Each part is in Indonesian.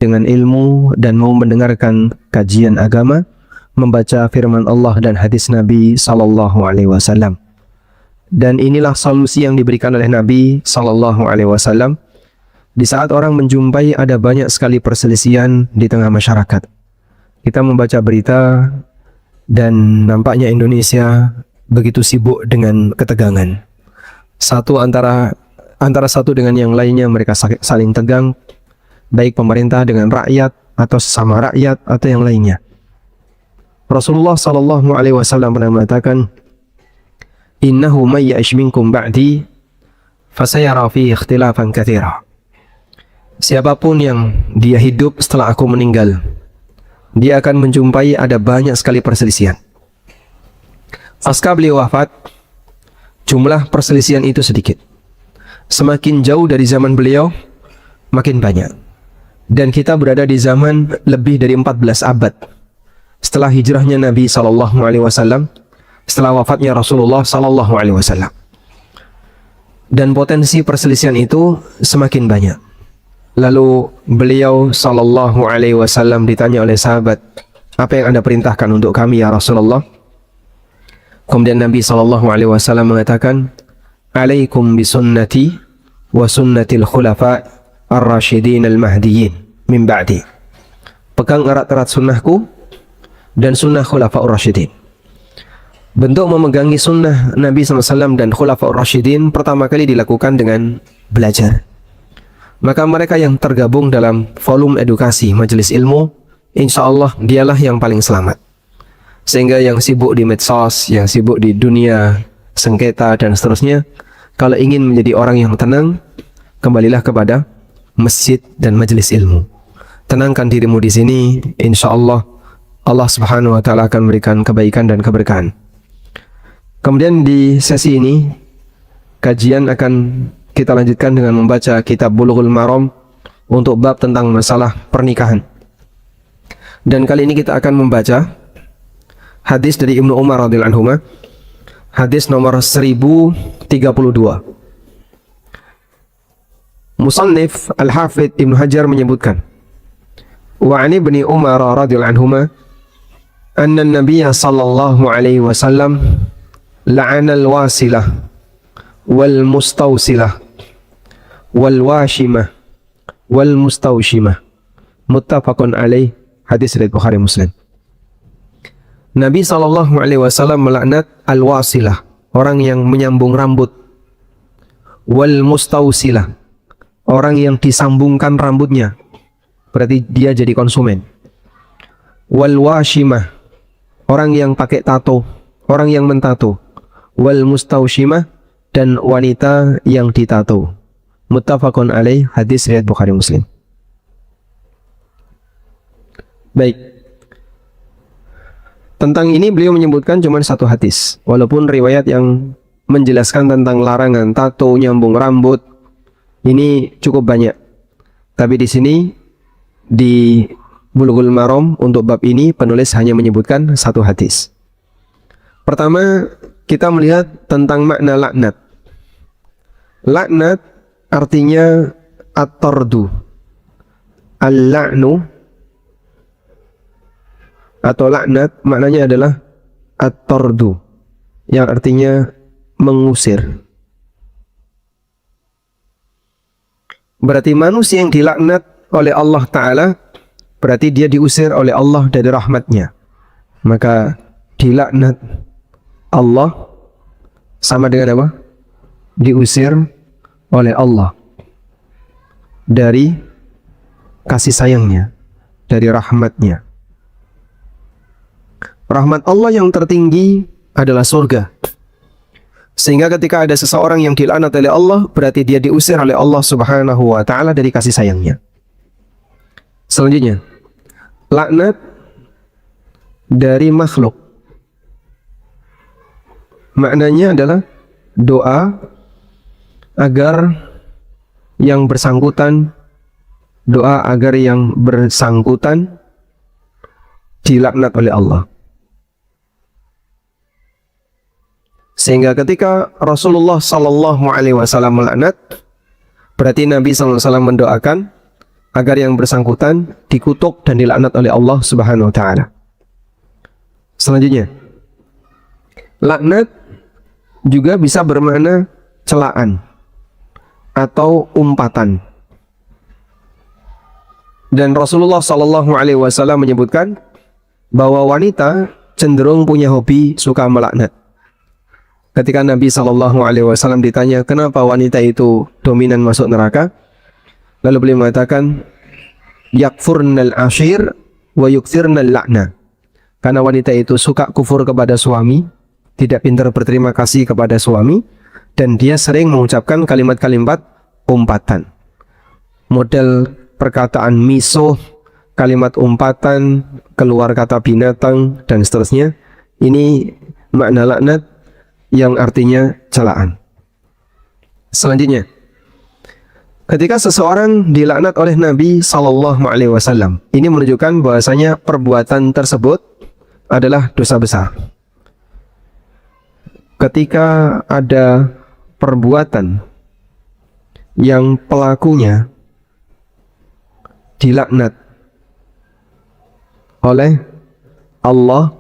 dengan ilmu dan mau mendengarkan kajian agama, membaca firman Allah dan hadis Nabi sallallahu alaihi wasallam. Dan inilah solusi yang diberikan oleh Nabi sallallahu alaihi wasallam di saat orang menjumpai ada banyak sekali perselisihan di tengah masyarakat. Kita membaca berita dan nampaknya Indonesia begitu sibuk dengan ketegangan. Antara satu dengan yang lainnya mereka saling tegang, baik pemerintah dengan rakyat atau sesama rakyat atau yang lainnya. Rasulullah sallallahu alaihi wasallam pernah mengatakan, "Innahu may ya'ish minkum ba'di fasayara fihi ikhtilafan katsira." Siapapun yang dia hidup setelah aku meninggal, dia akan menjumpai ada banyak sekali perselisihan. Pasca beliau wafat, jumlah perselisihan itu sedikit. Semakin jauh dari zaman beliau, makin banyak. Dan kita berada di zaman lebih dari 14 abad setelah hijrahnya Nabi sallallahu alaihi wasallam, setelah wafatnya Rasulullah sallallahu alaihi wasallam. Dan potensi perselisihan itu semakin banyak. Lalu beliau sallallahu alaihi wasallam ditanya oleh sahabat, "Apa yang Anda perintahkan untuk kami ya Rasulullah?" Kemudian Nabi sallallahu alaihi wasallam mengatakan, "Alaikum bisunnati wa sunnatil khulafa ar-rasyidin al-mahdiyyin min ba'di." Pegang erat-erat sunnahku dan sunnah khulafa ar-rasyidin. Bentuk memegangi sunnah Nabi SAW dan khulafa ar-rasyidin pertama kali dilakukan dengan belajar. Maka mereka yang tergabung dalam volume edukasi majelis ilmu, insya Allah dialah yang paling selamat. Sehingga yang sibuk di medsos, yang sibuk di dunia sengketa dan seterusnya, kalau ingin menjadi orang yang tenang, kembalilah kepada masjid dan majelis ilmu. Tenangkan dirimu di sini, insya Allah Allah Subhanahu wa Ta'ala akan memberikan kebaikan dan keberkahan. Kemudian di sesi ini kajian akan kita lanjutkan dengan membaca kitab Bulughul Maram untuk bab tentang masalah pernikahan. Dan kali ini kita akan membaca hadis dari Ibnu Umar radhiyallahu anhu, hadis nomor 1032. Musannif Al-Hafidh Ibnu Hajar menyebutkan, "Wa 'an Ibni Umar radhiyallahu anhuma anna an-nabiy sallallahu alaihi wasallam la'ana al-wasilah wal mustawsilah wal washimah wal mustawshimah." Muttafaqun alaih, hadis riwayat Bukhari Muslim. Nabi sallallahu alaihi wasallam melaknat al-wasilah, orang yang menyambung rambut, wal mustawsilah, orang yang disambungkan rambutnya, berarti dia jadi konsumen. Wal washimah, orang yang pakai tato, orang yang mentato. Wal mustawshimah, dan wanita yang ditato. Muttafaqun alaih, hadis riwayat Bukhari Muslim. Baik, tentang ini beliau menyebutkan cuma satu hadis, walaupun riwayat yang menjelaskan tentang larangan tato, nyambung rambut ini cukup banyak. Tapi di sini di Bulughul Maram untuk bab ini penulis hanya menyebutkan satu hadis. Pertama, kita melihat tentang makna laknat. Laknat artinya at-tardu. Al-la'nu atau laknat maknanya adalah at-tardu, yang artinya mengusir. Berarti manusia yang dilaknat oleh Allah Ta'ala, berarti dia diusir oleh Allah dari rahmatnya. Maka dilaknat Allah sama dengan apa? Diusir oleh Allah dari kasih sayangnya, dari rahmatnya. Rahmat Allah yang tertinggi adalah surga. Sehingga ketika ada seseorang yang dilaknat oleh Allah, berarti dia diusir oleh Allah Subhanahu wa Ta'ala dari kasih sayangnya. Selanjutnya, laknat dari makhluk. Maknanya adalah doa agar yang bersangkutan, dilaknat oleh Allah. Sehingga ketika Rasulullah sallallahu alaihi wasallam melaknat, berarti Nabi sallallahu alaihi wasallam mendoakan agar yang bersangkutan dikutuk dan dilaknat oleh Allah Subhanahu wa taala. Selanjutnya, laknat juga bisa bermakna celaan atau umpatan. Dan Rasulullah Shallallahu Alaihi Wasallam menyebutkan bahwa wanita cenderung punya hobi suka melaknat. Ketika Nabi Shallallahu Alaihi Wasallam ditanya kenapa wanita itu dominan masuk neraka, lalu beliau mengatakan yakfurnal ashir wa yukthirnal lakna. Karena wanita itu suka kufur kepada suami, tidak pintar berterima kasih kepada suami, dan dia sering mengucapkan kalimat-kalimat umpatan. Model perkataan misuh, kalimat umpatan, keluar kata binatang, dan seterusnya. Ini makna laknat yang artinya celaan. Selanjutnya, ketika seseorang dilaknat oleh Nabi Sallallahu Alaihi Wasallam, ini menunjukkan bahwasanya perbuatan tersebut adalah dosa besar. Ketika ada perbuatan yang pelakunya dilaknat oleh Allah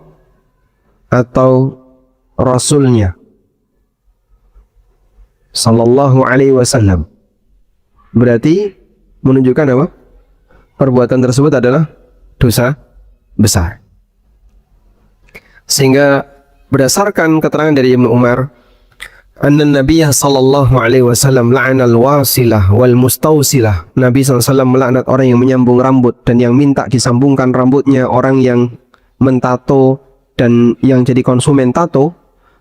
atau Rasulnya Sallallahu Alaihi Wasallam, berarti menunjukkan apa? Perbuatan tersebut adalah dosa besar. Sehingga berdasarkan keterangan dari Ibnu Umar, anna Nabiya sallallahu alaihi wasallam la'ana al-wasilah wal mustausilah. Nabi SAW melaknat orang yang menyambung rambut dan yang minta disambungkan rambutnya, orang yang mentato dan yang jadi konsumen tato.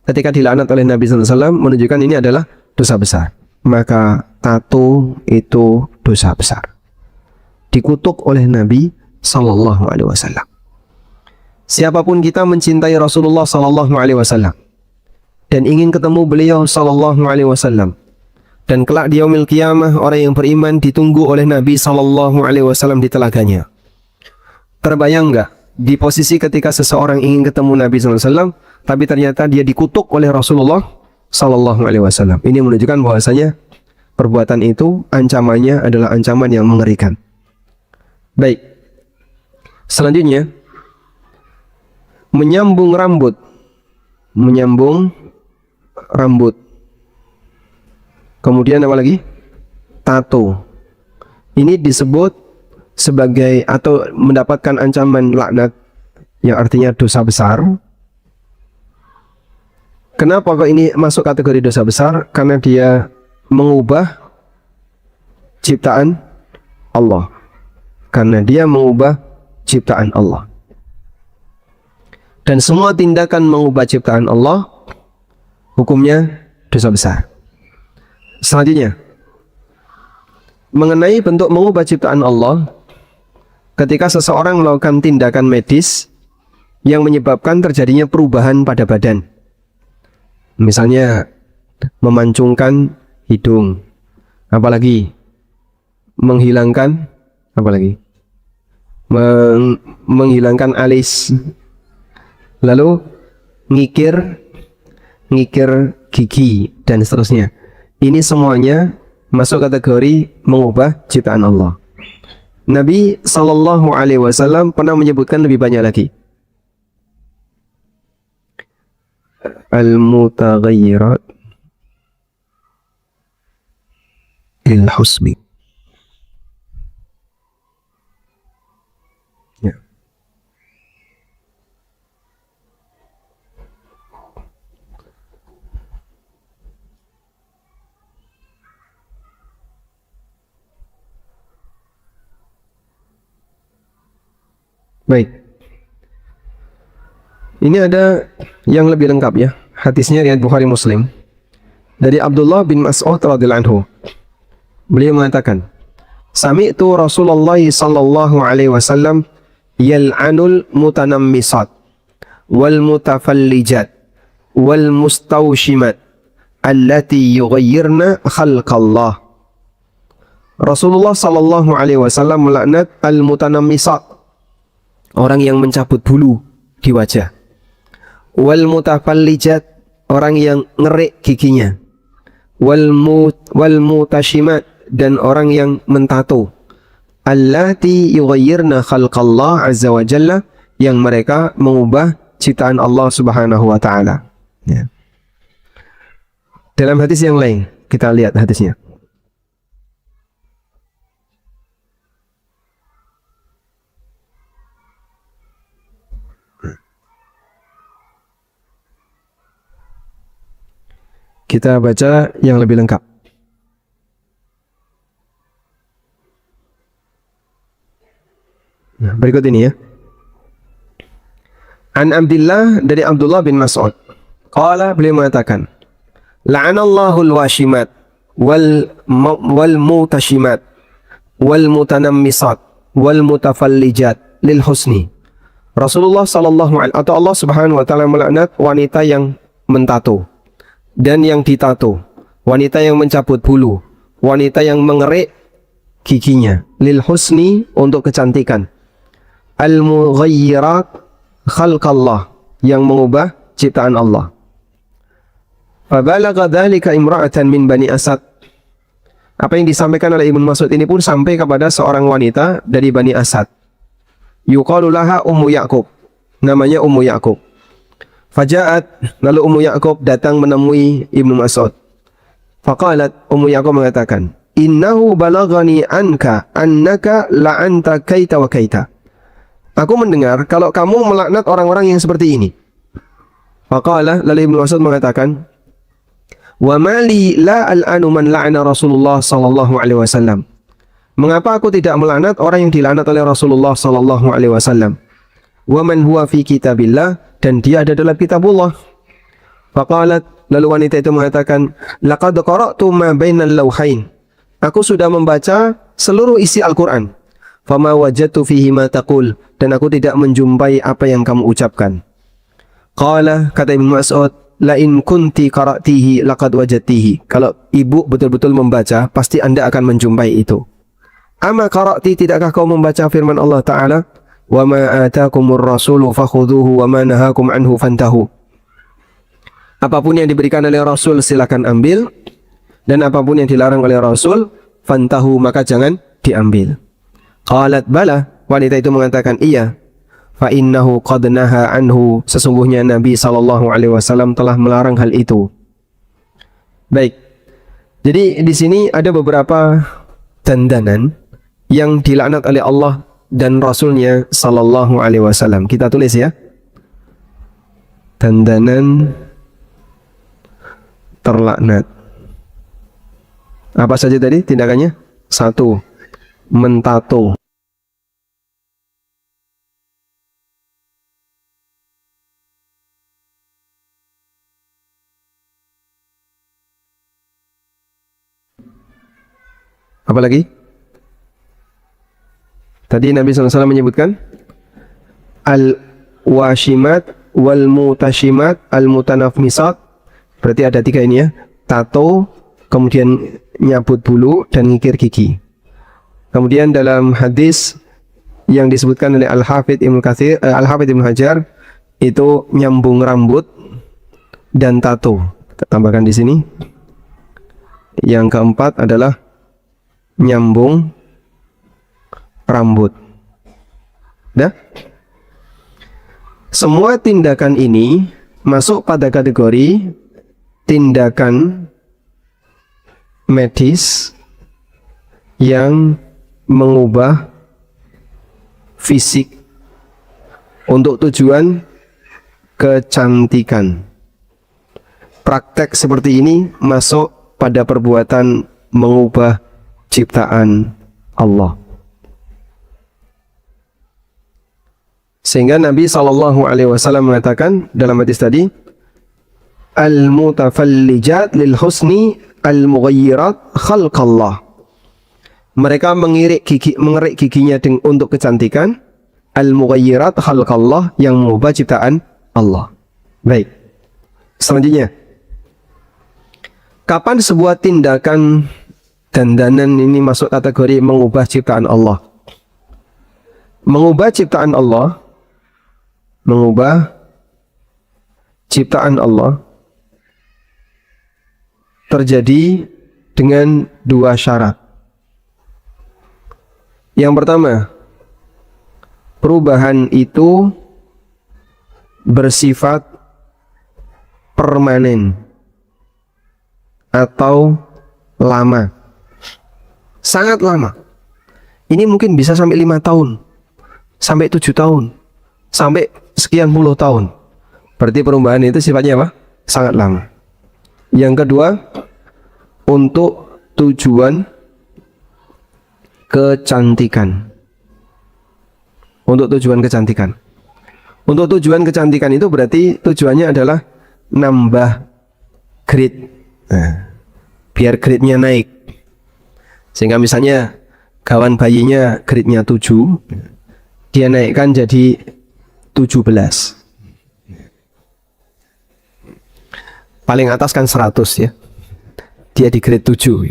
Ketika dilaknat oleh Nabi SAW, menunjukkan ini adalah dosa besar. Maka tato itu dosa besar, dikutuk oleh Nabi sallallahu alaihi wasallam. Siapapun kita mencintai Rasulullah sallallahu alaihi wasallam dan ingin ketemu beliau sallallahu alaihi wasallam, dan kelak di yaumil qiyamah orang yang beriman ditunggu oleh Nabi sallallahu alaihi wasallam di telaganya. Terbayang enggak di posisi ketika seseorang ingin ketemu Nabi sallallahu alaihi wasallam tapi ternyata dia dikutuk oleh Rasulullah sallallahu alaihi wasallam? Ini menunjukkan bahwasanya perbuatan itu ancamannya adalah ancaman yang mengerikan. Baik. Selanjutnya, menyambung rambut. Menyambung rambut. Kemudian apa lagi? Tato. Ini disebut sebagai atau mendapatkan ancaman laknat yang artinya dosa besar. Kenapa kok ini masuk kategori dosa besar? Karena dia mengubah ciptaan Allah. Karena dia mengubah ciptaan Allah. Dan semua tindakan mengubah ciptaan Allah hukumnya dosa besar. Selanjutnya, mengenai bentuk mengubah ciptaan Allah, ketika seseorang melakukan tindakan medis yang menyebabkan terjadinya perubahan pada badan, misalnya memancungkan hidung, apalagi menghilangkan menghilangkan alis, lalu ngikir gigi dan seterusnya. Ini semuanya masuk kategori mengubah ciptaan Allah. Nabi Sallallahu Alaihi Wasallam pernah menyebutkan lebih banyak lagi. Al-mutaghayyirat il-husmi. Ya. Baik. Ini ada yang lebih lengkap ya. Hadisnya riwayat Bukhari Muslim. Dari Abdullah bin Mas'ud radhiyallahu anhu. Beliau mengatakan, "Sami'tu Rasulullah sallallahu alaihi wasallam yal'anul mutanammisat wal mutafallijat wal mustawshimat allati yughayyirna khalqallah." Rasulullah sallallahu alaihi wasallam melaknat al-mutanammisat, orang yang mencabut bulu di wajah, wal mutafallijat, orang yang ngerik giginya, wal mutashimat, dan orang yang mentato, allati yughayyirna khalqallah azza wa jalla, yang mereka mengubah ciptaan Allah Subhanahu wa taala. Ya. Dalam hadis yang lain, kita lihat hadisnya. Kita baca yang lebih lengkap. Nah, berikut ini ya. An Abdullah, dari Abdullah bin Mas'ud. Qala, beliau mengatakan, la'anallahu al-washimat wal mutashimat wal mutanammisat wal mutafallijat lil husni. Rasulullah sallallahu alaihi atau Allah Subhanahu wa taala melaknat wanita yang mentato dan yang ditato, wanita yang mencabut bulu, wanita yang mengerik giginya, lil husni, untuk kecantikan, al mughayyirat khalqallah, yang mengubah ciptaan Allah. Fabalagha dzalika imra'atan min Bani Asad. Apa yang disampaikan oleh Ibnu Mas'ud ini pun sampai kepada seorang wanita dari Bani Asad. Yuqalu laha Ummu Ya'qub. Namanya Ummu Ya'qub. Faja'at, lalu Ummu Ya'qub datang menemui Ibnu Mas'ud. Faqalat, Ummu Ya'qub mengatakan, innahu balaghani anka annaka la'anta kaita wa kaita. Aku mendengar kalau kamu melaknat orang-orang yang seperti ini. Faqala, lalu Ibnu Mas'ud mengatakan, wa mali la al'anu man la'ana Rasulullah sallallahu alaihi wasallam. Mengapa aku tidak melaknat orang yang dilaknat oleh Rasulullah sallallahu alaihi wasallam? Wa man huwa fi kitabillah, dan dia ada dalam kitabullah. Faqalat, lalu wanita itu mengatakan, laqad qara'tu ma bainal lawhain. Aku sudah membaca seluruh isi Al-Qur'an. Fama wajadtu fihi ma taqul, dan aku tidak menjumpai apa yang kamu ucapkan. Qala, kata Ibnu Mas'ud, la in kunti qara'tihi laqad wajadtihi. Kalau ibu betul-betul membaca, pasti Anda akan menjumpai itu. Ama qara'ti, tidakkah kau membaca firman Allah Ta'ala, wa ma atakumur rasulu fakhudhuhu wa ma nahakum anhu fantahu. Apapun yang diberikan oleh Rasul silakan ambil, dan apapun yang dilarang oleh Rasul fantahu, maka jangan diambil. Qalat bala, wanita itu mengatakan iya. Fa innahu qad naha anhu, sesungguhnya Nabi sallallahu alaihi wasallam telah melarang hal itu. Baik. Jadi di sini ada beberapa dandanan yang dilaknat oleh Allah dan Rasulnya sallallahu alaihi wasallam. Kita tulis ya. Dandanan terlaknat. Apa saja tadi tindakannya? 1. Mentato. Apa lagi? Tadi Nabi SAW menyebutkan al-washimat wal mutashimat al mutanafmisat. Berarti ada 3 ini ya. Tato, kemudian nyabut bulu, dan ngikir gigi. Kemudian dalam hadis yang disebutkan oleh Al-Hafidz Ibnu Hajar, itu nyambung rambut dan tato. Kita tambahkan di sini. Yang keempat adalah nyambung rambut. Dah? Semua tindakan ini masuk pada kategori tindakan medis yang mengubah fisik untuk tujuan kecantikan. Praktek seperti ini masuk pada perbuatan mengubah ciptaan Allah. Sehingga Nabi SAW mengatakan dalam hadis tadi, al-mutafallijat lil husni al-mughayyirat khalqallah. Mereka mengerik giginya untuk kecantikan, al-mughayyirat khalqallah, yang mengubah ciptaan Allah. Baik. Selanjutnya, kapan sebuah tindakan dandanan ini masuk kategori mengubah ciptaan Allah? Mengubah ciptaan Allah, mengubah ciptaan Allah terjadi dengan 2 syarat. Yang pertama, perubahan itu bersifat permanen atau lama, sangat lama. Ini mungkin bisa sampai 5 tahun, sampai 7 tahun, sampai sekian puluh tahun. Berarti perubahan itu sifatnya apa? Sangat lama. Yang kedua, untuk tujuan kecantikan. Untuk tujuan kecantikan. Untuk tujuan kecantikan itu berarti tujuannya adalah nambah grade. Biar grade-nya naik. Sehingga misalnya kawan bayinya grade-nya 7, dia naikkan jadi 17. Paling atas kan 100 ya. Dia di grade 7.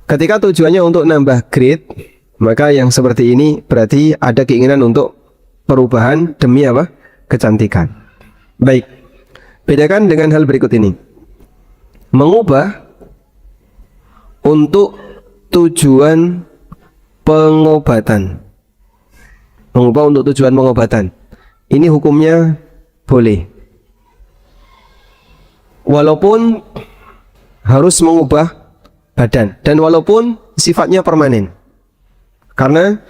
Ketika tujuannya untuk nambah grade, maka yang seperti ini berarti ada keinginan untuk perubahan demi apa? Kecantikan. Baik. Bedakan dengan hal berikut ini. Mengubah untuk tujuan pengobatan. Mengubah untuk tujuan pengobatan. Ini hukumnya boleh. Walaupun harus mengubah badan dan walaupun sifatnya permanen. Karena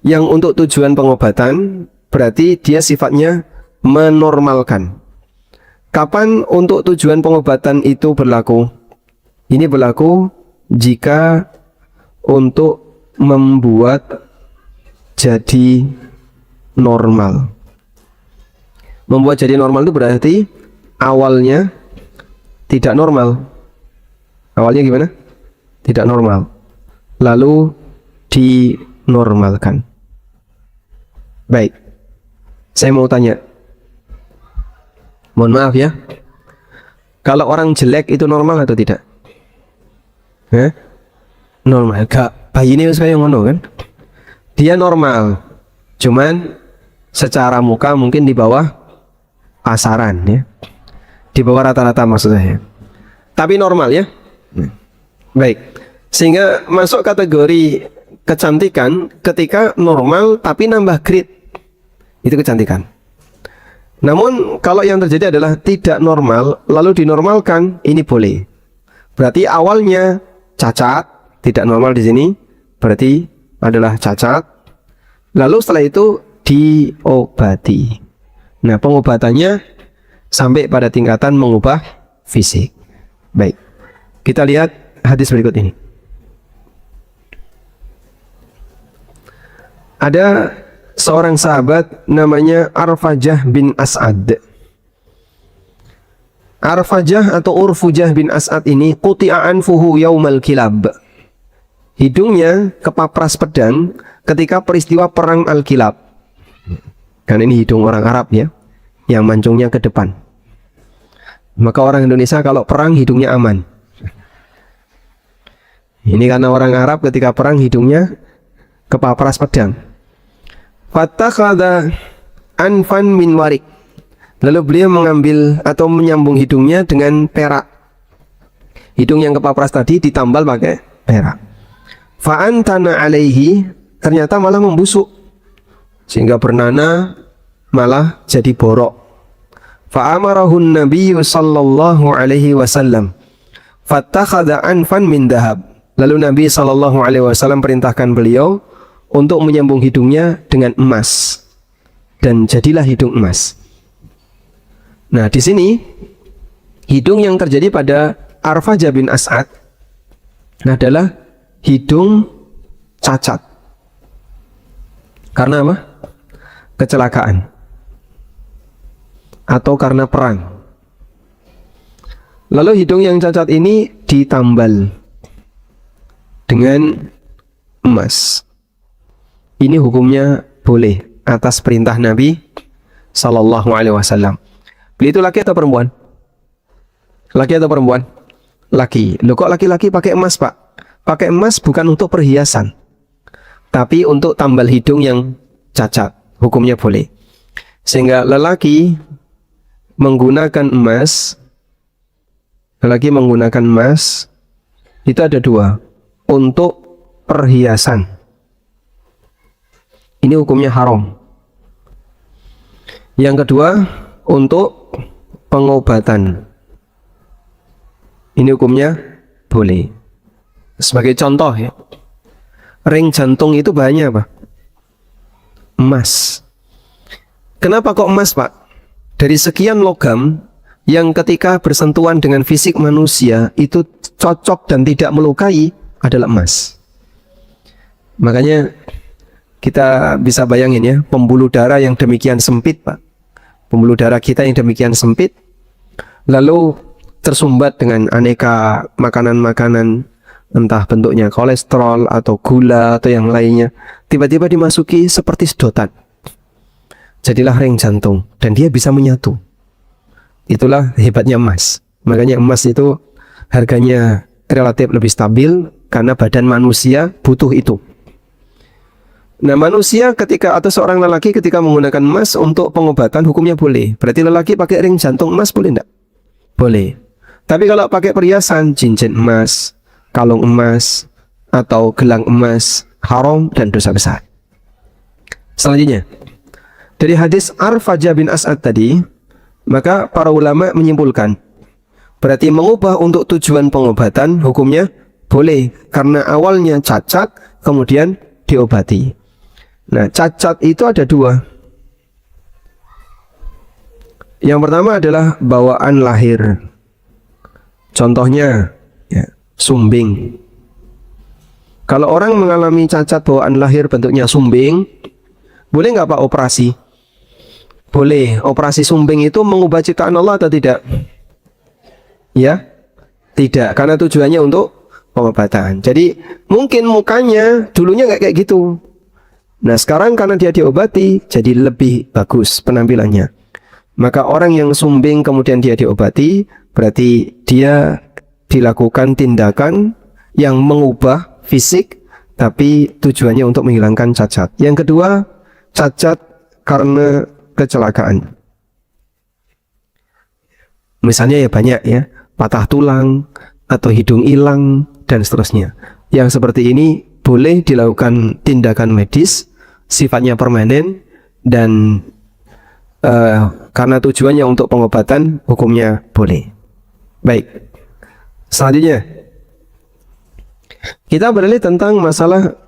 yang untuk tujuan pengobatan berarti dia sifatnya menormalkan. Kapan untuk tujuan pengobatan itu berlaku? Ini berlaku jika untuk membuat jadi normal. Membuat jadi normal itu berarti awalnya tidak normal. Awalnya gimana? Tidak normal. Lalu dinormalkan. Baik. Saya mau tanya. Mohon maaf ya. Kalau orang jelek itu normal atau tidak? Normal. Gak, bayi ini saya ngono kan? Dia normal. Cuman secara muka mungkin di bawah pasaran ya. Di bawah rata-rata maksud saya. Tapi normal ya. Baik. Sehingga masuk kategori kecantikan ketika normal tapi nambah grade. Itu kecantikan. Namun kalau yang terjadi adalah tidak normal lalu dinormalkan, ini boleh. Berarti awalnya cacat, tidak normal di sini, berarti adalah cacat. Lalu setelah itu diobati. Nah, pengobatannya sampai pada tingkatan mengubah fisik. Baik. Kita lihat hadis berikut ini. Ada seorang sahabat namanya Arfajah bin As'ad. Arfajah atau Urfujah bin As'ad ini quti'a anfuhu yaumal kilab. Hidungnya kepapras pedang ketika peristiwa perang Al-Kilab. Karena ini hidung orang Arab ya, yang mancungnya ke depan. Maka orang Indonesia kalau perang hidungnya aman. Ini karena orang Arab ketika perang hidungnya kepapras pedang. Fattakhadha anfan min warik. Lalu beliau mengambil atau menyambung hidungnya dengan perak. Hidung yang kepapras tadi ditambal pakai perak. Fa'antana alaihi, ternyata malah membusuk. Sehingga bernanah malah jadi borok. Fa'amarahun nabiyyu sallallahu alaihi wasallam. Fattakhadha anfan min dahab. Lalu Nabi sallallahu alaihi wasallam perintahkan beliau untuk menyambung hidungnya dengan emas, dan jadilah hidung emas. Nah, di sini hidung yang terjadi pada Arfajah bin As'ad adalah hidung cacat. Karena apa? Kecelakaan atau karena perang. Lalu hidung yang cacat ini ditambal dengan emas. Ini hukumnya boleh atas perintah Nabi sallallahu alaihi wasallam. Beliau itu laki atau perempuan? Laki atau perempuan? Laki. Loh, kok laki-laki pakai emas, Pak? Pakai emas bukan untuk perhiasan, tapi untuk tambal hidung yang cacat. Hukumnya boleh. Sehingga lelaki menggunakan emas, itu ada dua. Untuk perhiasan Ini hukumnya haram. Yang kedua, untuk pengobatan. Ini hukumnya boleh. Sebagai contoh ya, ring jantung itu bahannya apa? Emas. Kenapa kok emas, Pak? Dari sekian logam yang ketika bersentuhan dengan fisik manusia itu cocok dan tidak melukai adalah emas. Makanya kita bisa bayangin ya, pembuluh darah yang demikian sempit, Pak. Pembuluh darah kita yang demikian sempit, lalu tersumbat dengan aneka makanan-makanan, entah bentuknya kolesterol atau gula atau yang lainnya, tiba-tiba dimasuki seperti sedotan. Jadilah ring jantung dan dia bisa menyatu. Itulah hebatnya emas. Makanya emas itu harganya relatif lebih stabil karena badan manusia butuh itu. Nah, manusia ketika atau seorang lelaki ketika menggunakan emas untuk pengobatan hukumnya boleh. Berarti lelaki pakai ring jantung emas boleh enggak? Boleh. Tapi kalau pakai perhiasan, cincin emas, kalung emas, atau gelang emas, haram dan dosa besar. Selanjutnya, dari hadis Arfajah bin As'ad tadi, maka para ulama menyimpulkan, berarti mengubah untuk tujuan pengobatan hukumnya boleh, karena awalnya cacat, kemudian diobati. Nah, cacat itu ada dua. Yang pertama adalah bawaan lahir. Contohnya, ya, sumbing. Kalau orang mengalami cacat bawaan lahir bentuknya sumbing, boleh nggak Pak operasi? Boleh. Operasi sumbing itu mengubah ciptaan Allah atau tidak? Ya, tidak. Karena tujuannya untuk pengobatan. Jadi mungkin mukanya dulunya nggak kayak gitu. Nah, sekarang karena dia diobati, jadi lebih bagus penampilannya. Maka orang yang sumbing kemudian dia diobati, berarti dia dilakukan tindakan yang mengubah fisik, tapi tujuannya untuk menghilangkan cacat. Yang kedua, cacat karena kecelakaan. Misalnya ya banyak ya, patah tulang, atau hidung hilang, dan seterusnya. Yang seperti ini boleh dilakukan tindakan medis, sifatnya permanen, dan karena tujuannya untuk pengobatan, hukumnya boleh. Baik, selanjutnya kita beralih tentang masalah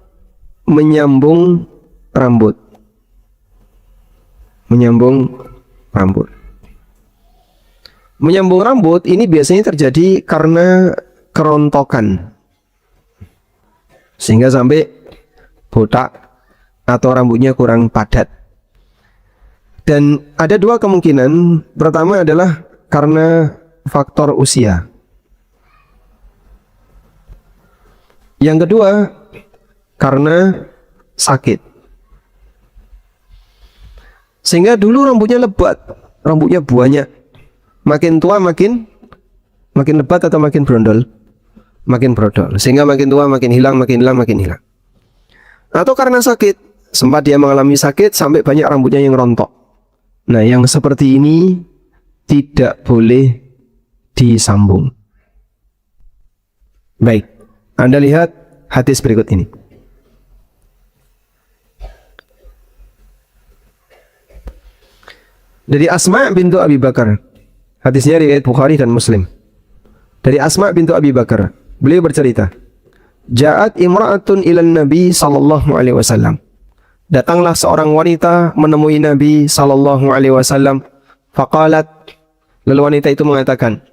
menyambung rambut. Menyambung rambut. Menyambung rambut ini biasanya terjadi karena kerontokan, sehingga sampai botak atau rambutnya kurang padat. Dan ada dua kemungkinan. Pertama adalah karena faktor usia. Yang kedua, karena sakit. Sehingga dulu rambutnya lebat, rambutnya banyak. Makin tua makin lebat atau makin brondol? Makin brondol. Sehingga makin tua makin hilang, makin hilang, makin hilang. Atau karena sakit, sempat dia mengalami sakit sampai banyak rambutnya yang rontok. Nah, yang seperti ini tidak boleh disambung. Baik, Anda lihat hadis berikut ini. Dari Asma bintu Abi Bakar. Hadisnya riwayat Bukhari dan Muslim. Dari Asma bintu Abi Bakar, beliau bercerita, Ja'at imra'atun ilan Nabi sallallahu alaihi wasallam. Datanglah seorang wanita menemui Nabi sallallahu alaihi wasallam. Faqalat, lalu wanita itu mengatakan,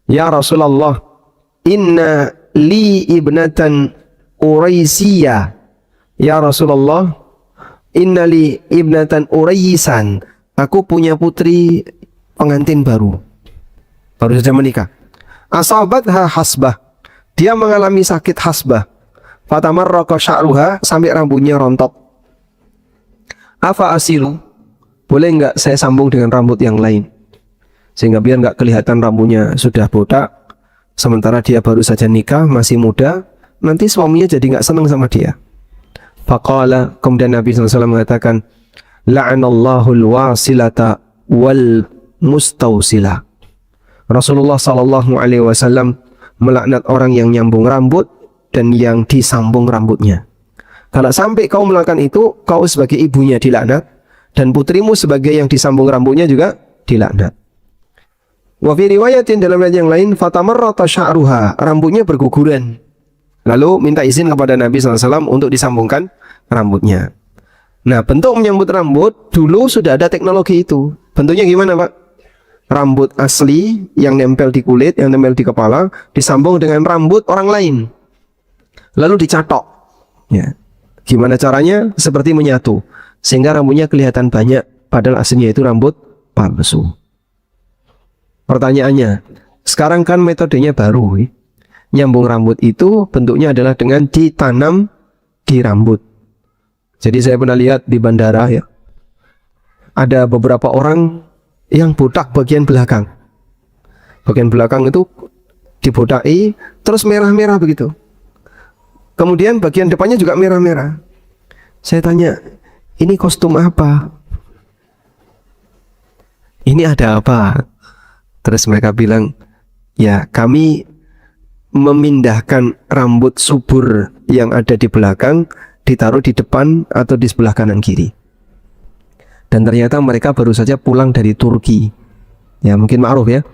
Ya Rasulullah, inna li ibnatan uraisiyah. Ya Rasulullah, inna li ibnatan uraisan. Aku punya putri pengantin baru saja menikah. Asabatha hasbah. Dia mengalami sakit hasbah. Fatamarraqa sya'ruha, sampai rambutnya rontok. Afa asilu, boleh nggak saya sambung dengan rambut yang lain, sehingga biar nggak kelihatan rambutnya sudah botak, sementara dia baru saja nikah, masih muda, nanti suaminya jadi nggak senang sama dia. Faqala, kemudian Nabi SAW mengatakan, La'anallahu al-wasilata wal mustawsilah. Rasulullah SAW melaknat orang yang nyambung rambut dan yang disambung rambutnya. Kalau sampai kau melakukan itu, kau sebagai ibunya dilaknat, dan putrimu sebagai yang disambung rambutnya juga dilaknat. Wa fi riwayatin, dalam riwayat yang lain, fatamarrata sya'ruha, rambutnya berguguran. Lalu minta izin kepada Nabi SAW untuk disambungkan rambutnya. Nah, bentuk menyambut rambut dulu sudah ada teknologi itu. Bentuknya gimana, Pak? Rambut asli yang nempel di kulit, yang nempel di kepala, disambung dengan rambut orang lain, lalu dicatok. Ya. Gimana caranya? Seperti menyatu, sehingga rambutnya kelihatan banyak, padahal aslinya itu rambut palsu. Pertanyaannya, sekarang kan metodenya baru. Nyambung rambut itu bentuknya adalah dengan ditanam di rambut. Jadi saya pernah lihat di bandara ya, ada beberapa orang yang botak bagian belakang. Bagian belakang itu dibodaki, terus merah-merah begitu. Kemudian bagian depannya juga merah-merah. Saya tanya, ini kostum apa? Ini ada apa? Terus mereka bilang, ya kami memindahkan rambut subur yang ada di belakang, ditaruh di depan atau di sebelah kanan kiri. Dan ternyata mereka baru saja pulang dari Turki. Ya mungkin ma'ruf ya.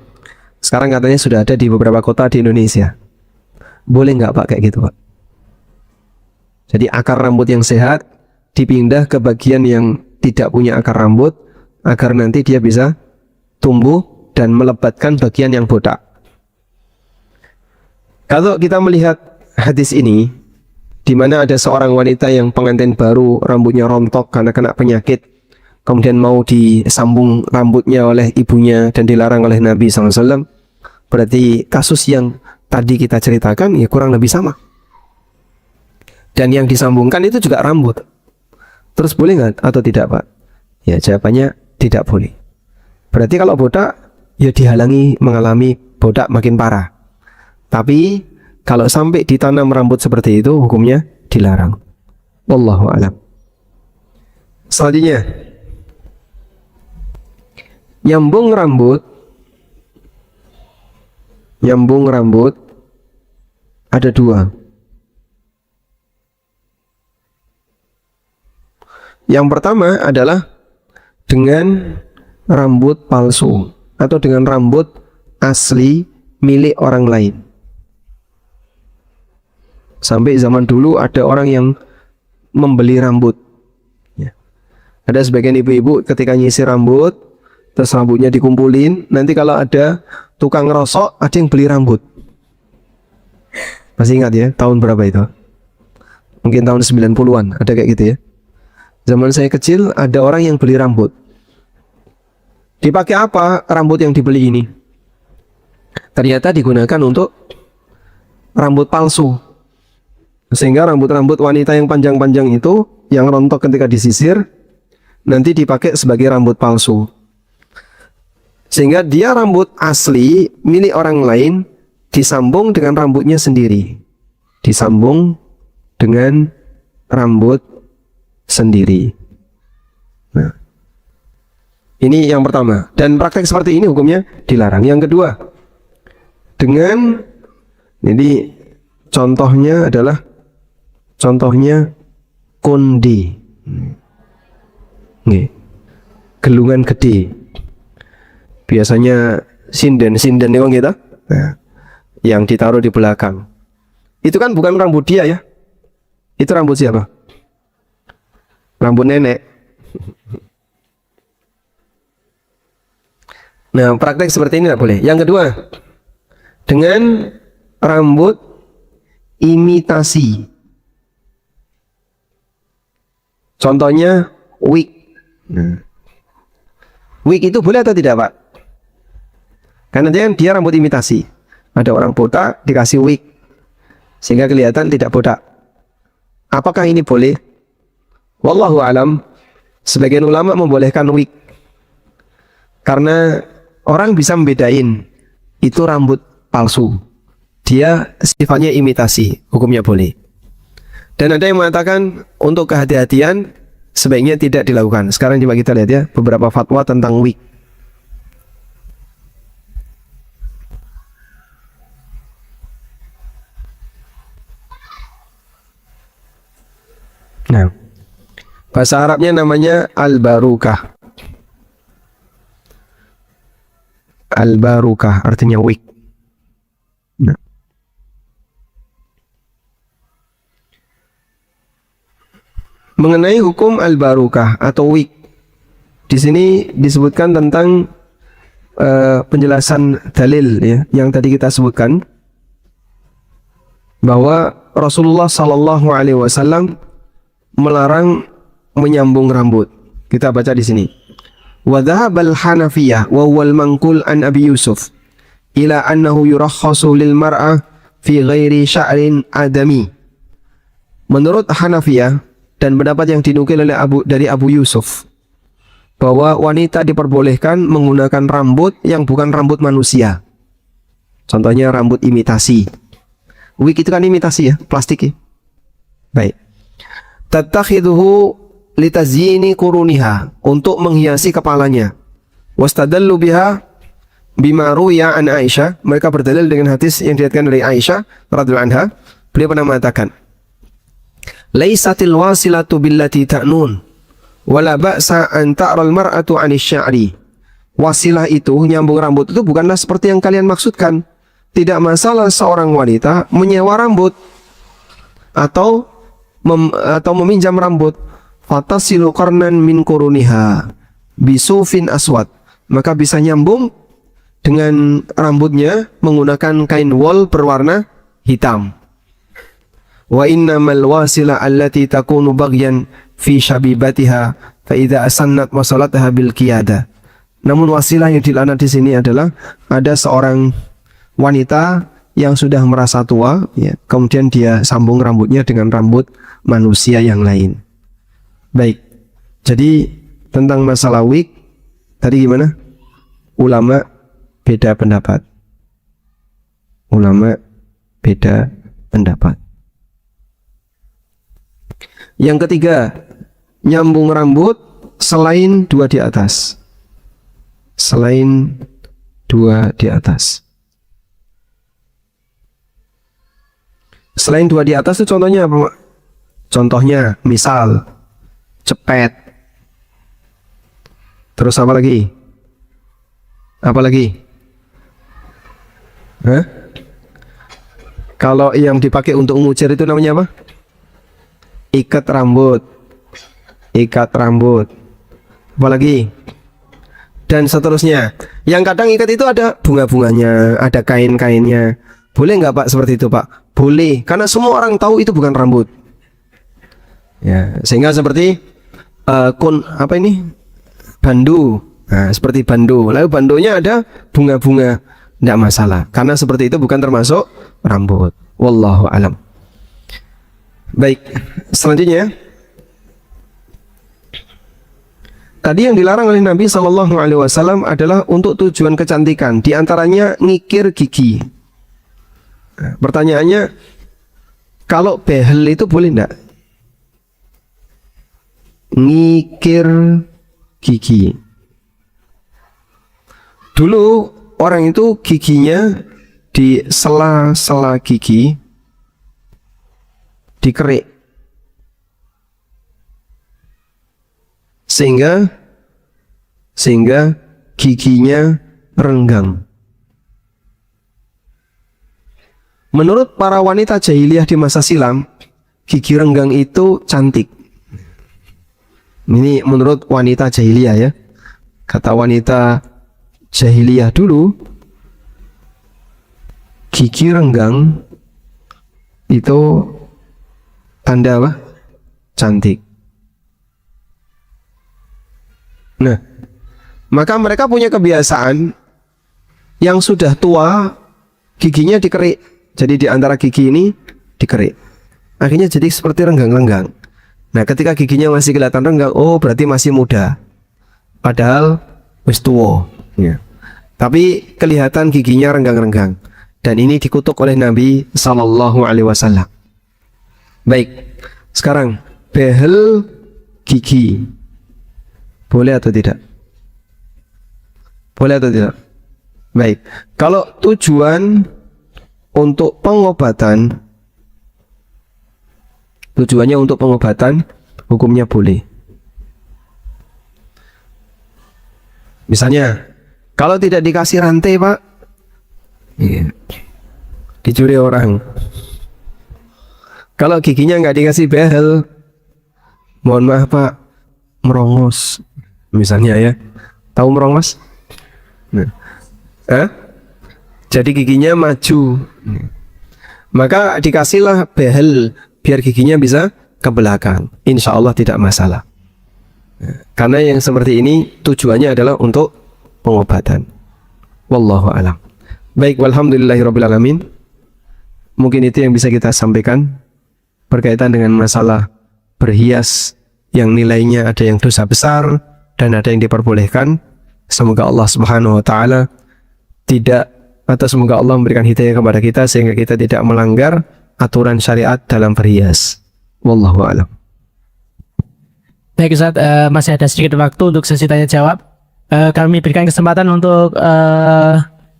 Sekarang katanya sudah ada di beberapa kota di Indonesia. Boleh nggak Pak kayak gitu Pak? Jadi akar rambut yang sehat dipindah ke bagian yang tidak punya akar rambut, agar nanti dia bisa tumbuh dan melebatkan bagian yang botak. Kalau kita melihat hadis ini, di mana ada seorang wanita yang pengantin baru, rambutnya rontok karena kena penyakit, kemudian mau disambung rambutnya oleh ibunya dan dilarang oleh Nabi SAW, berarti kasus yang tadi kita ceritakan ya kurang lebih sama. Dan yang disambungkan itu juga rambut. Terus boleh nggak atau tidak Pak? Ya jawabannya tidak boleh. Berarti kalau botak ya dihalangi mengalami botak makin parah. Tapi kalau sampai ditanam rambut seperti itu, hukumnya dilarang. Wallahu a'lam. Selanjutnya, nyambung rambut. Nyambung rambut ada dua. Yang pertama adalah dengan rambut palsu atau dengan rambut asli milik orang lain. Sampai zaman dulu ada orang yang membeli rambut ya. Ada sebagian ibu-ibu ketika nyisir rambut, terus rambutnya dikumpulin, nanti kalau ada tukang rosok, ada yang beli rambut. Masih ingat ya, tahun berapa itu? Mungkin tahun 90-an, ada kayak gitu ya. Zaman saya kecil, ada orang yang beli rambut. Dipakai apa rambut yang dibeli ini? Ternyata digunakan untuk rambut palsu. Sehingga rambut-rambut wanita yang panjang-panjang itu, yang rontok ketika disisir, nanti dipakai sebagai rambut palsu. Sehingga dia rambut asli milik orang lain disambung dengan rambutnya sendiri. Disambung dengan rambut sendiri. Nah, ini yang pertama. Dan praktek seperti ini hukumnya dilarang. Yang kedua, dengan jadi contohnya adalah konde. Nih, gelungan gede. Biasanya sinden nih kita. Nah, yang ditaruh di belakang. Itu kan bukan rambut dia ya. Itu rambut siapa? Rambut nenek. Nah, praktek seperti ini tidak boleh. Yang kedua, dengan rambut imitasi. Contohnya wig. Nah, wig itu boleh atau tidak Pak? Karena dia rambut imitasi. Ada orang botak dikasih wig sehingga kelihatan tidak botak. Apakah ini boleh? Wallahu alam. Sebagian ulama membolehkan wig karena orang bisa membedain itu rambut palsu. Dia sifatnya imitasi, hukumnya boleh. Dan ada yang mengatakan untuk kehati-hatian sebaiknya tidak dilakukan. Sekarang coba kita lihat ya beberapa fatwa tentang wig. Nah, bahasa Arabnya namanya al-barukah. Al-barukah artinya wig. Nah. Mengenai hukum al-barukah atau wig, di sini disebutkan tentang penjelasan dalil ya, yang tadi kita sebutkan bahwa Rasulullah Sallallahu Alaihi Wasallam melarang menyambung rambut. Kita baca di sini. Wa dhahabal Hanafiyah wa huwal manqul an Abi Yusuf ila annahu yurakhasu lil mar'ah fi ghairi sya'rin adami. Menurut Hanafiyah dan pendapat yang dinukil oleh dari Abu Yusuf, bahwa wanita diperbolehkan menggunakan rambut yang bukan rambut manusia. Contohnya rambut imitasi. Wig itu kan imitasi ya, plastik ya. Baik. Tattakhiduhu litazyini quruniha, untuk menghiasi kepalanya. Wastadallu biha bima ruya an Aisyah. Mereka berdalil dengan hadis yang diriwayatkan dari Aisyah radhiyallahu anha. Beliau pernah mengatakan, "Laisatil wasilatu billati ta'nun, wala ba'sa an ta'ral mar'atu 'anis sya'ri." Wasilah itu, nyambung rambut itu bukanlah seperti yang kalian maksudkan. Tidak masalah seorang wanita menyewa rambut atau meminjam rambut. Fatasilu qarnan min quruniha bisufin aswad, maka bisa nyambung dengan rambutnya menggunakan kain wol berwarna hitam. Wa innamal wasila allati takunu baghyan fi syabibatiha fa idza asannat wasalataha bil qiyada. Namun wasilah yang dilaknat di sini adalah ada seorang wanita yang sudah merasa tua ya, kemudian dia sambung rambutnya dengan rambut manusia yang lain. Baik. Jadi tentang masalah wig tadi gimana? Ulama beda pendapat. Ulama beda pendapat. Yang ketiga, nyambung rambut selain dua di atas. Selain dua di atas. Selain dua di atas itu contohnya apa? Contohnya misal cepet. Terus apa lagi? Apa lagi? Hah? Kalau yang dipakai untuk ngucir itu namanya apa? Ikat rambut. Ikat rambut. Apa lagi? Dan seterusnya. Yang kadang ikat itu ada bunga-bunganya, ada kain-kainnya. Boleh nggak Pak seperti itu Pak? Boleh, karena semua orang tahu itu bukan rambut. Ya, sehingga seperti bandu. Nah, seperti bandu. Lalu bandonya ada bunga-bunga, tidak masalah. Karena seperti itu bukan termasuk rambut. Wallahu alam. Baik, selanjutnya. Tadi yang dilarang oleh Nabi Shallallahu Alaihi Wasallam adalah untuk tujuan kecantikan. Di antaranya ngikir gigi. Nah, pertanyaannya, kalau behel itu boleh enggak? Ngikir gigi. Dulu orang itu giginya di sela-sela gigi dikerik, sehingga giginya renggang. Menurut para wanita jahiliyah di masa silam, gigi renggang itu cantik. Ini menurut wanita jahiliyah ya. Kata wanita jahiliyah dulu, gigi renggang itu tanda apa? Cantik. Nah, maka mereka punya kebiasaan yang sudah tua giginya dikerik. Jadi di antara gigi ini dikerik. Akhirnya jadi seperti renggang-renggang. Nah, ketika giginya masih kelihatan renggang, oh berarti masih muda. Padahal wis tua. Ya. Tapi kelihatan giginya renggang-renggang. Dan ini dikutuk oleh Nabi Sallallahu Alaihi Wasallam. Baik, sekarang behel gigi boleh atau tidak? Boleh atau tidak? Baik, kalau tujuan untuk pengobatan, tujuannya untuk pengobatan, hukumnya boleh. Misalnya, kalau tidak dikasih rantai Pak, dicuri orang. Kalau giginya nggak dikasih behel, mohon maaf Pak, merongos. Misalnya ya, tahu merongos? Jadi giginya maju. Maka dikasihlah behel biar giginya bisa ke belakang. Insya Allah tidak masalah. Karena yang seperti ini tujuannya adalah untuk pengobatan. Wallahu a'lam. Baik, walhamdulillahirabbil alamin. Mungkin itu yang bisa kita sampaikan berkaitan dengan masalah berhias yang nilainya ada yang dosa besar dan ada yang diperbolehkan. Semoga Allah Subhanahu wa taala semoga Allah memberikan hidayah kepada kita sehingga kita tidak melanggar aturan syariat dalam berhias. Wallahu a'lam. Baik Ustaz, masih ada sedikit waktu untuk sesi tanya jawab. Kami berikan kesempatan untuk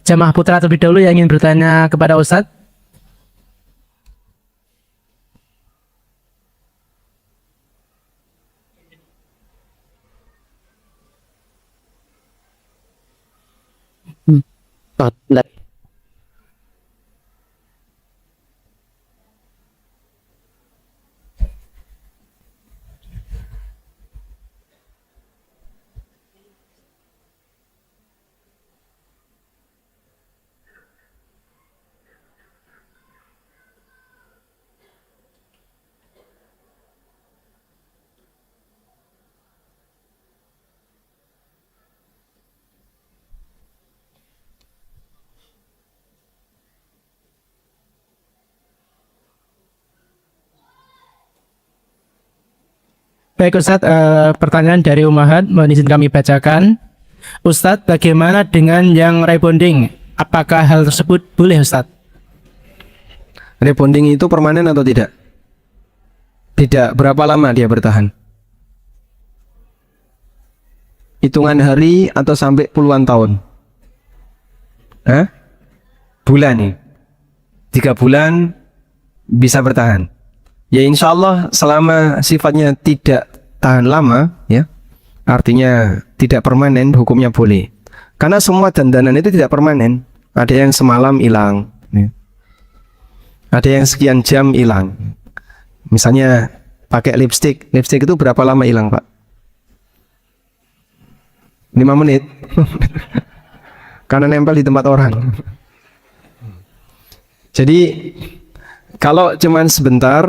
jamaah putra terlebih dahulu yang ingin bertanya kepada Ustaz. Baik Ustadz, pertanyaan dari Umahat mohon izin kami bacakan. Ustadz, bagaimana dengan yang rebonding? Apakah hal tersebut boleh Ustadz? Rebonding itu permanen atau tidak? Tidak. Berapa lama dia bertahan? Hitungan hari atau sampai puluhan tahun? Bulan nih. 3 bulan bisa bertahan. Ya insya Allah selama sifatnya tidak tahan lama, ya artinya tidak permanen, hukumnya boleh. Karena semua dandanan itu tidak permanen. Ada yang semalam hilang, ya. Ada yang sekian jam hilang. Misalnya pakai lipstick itu berapa lama hilang Pak? 5 menit. Karena nempel di tempat orang. Jadi kalau cuman sebentar